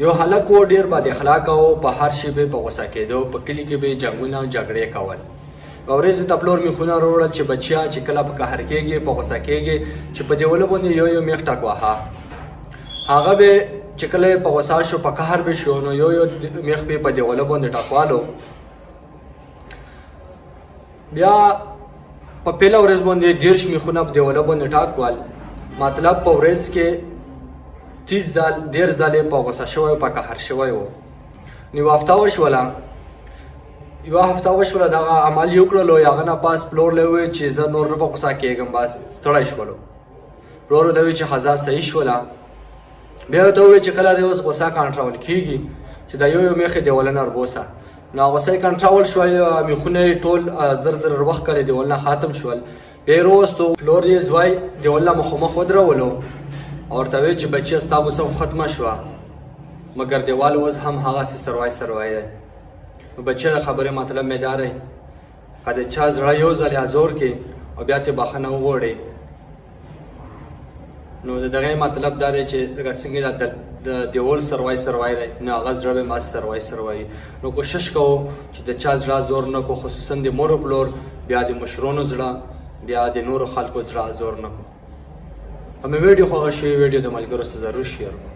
یو هلک و ډېر بد اخلاقه و، په هر شي به په غوسه کېدو، په کلي کې به جنګونه جګړې کول. یوه ورځ ته پلور میخونه راوړل چې بچیا چې کله په قهر کېږي، په غوسه کېږي، چې په دیوله باندې یو میخ ټک واهه. هغه به چې کله په غوسه شو، په قهر به شو، نو یو میخ به په دیوله باندې ټکوالو. بیا په پیله ورځ باندې 30 میخونه په دیوله باندې ټاکول، مطلب په ورځ کې 30 ځلې په غوسه شوی، په قهر شوی و. نو یوه هفته وشوله دغه عمل یې وکړلو. هغه نه پاس پلور له وویل چې زه نور نه په غوسه کېږم، بس ستړی شولو. پلور ورته وویل چې ښځه صحیح شوله. بیا ورته وویل چې کله دې اوس غوسه کنټرول کېږي چې دا یو میخ یې دیوله نه وربوسه. نو غوسه یې کنټرول شول، میخونه یې ټول زر وخت کړی دیوله نه ختم شول. بیا یې راوستو، پلور یې زوی دیوله مخامخ ودرولو او ورته ویل چې بچیه ستا غوسه خو ختمه شوه، مګر دیوال اوس هم هغسې سروی دی. نو بچیه د خبرې مطلب مې دا دی، که د چا زړه یو ځل ازور کړي او بیا ترې بخښنه وغواړي، نو د دغې مطلب دا دی چې لکه څنګه د دیوال سروی دی، نو هغه زړه به ماسې سروی. نو کوشش کوو چې د چا زړه زور نه کړو، خصوصا د مور و پلور، بیا د مشرانو زړه، بیا د نورو خلکو زړه زور نه کړو. همې ویډیو خوښه شوې، ویډیو د ملګرو سره ضرور شیر کړئ.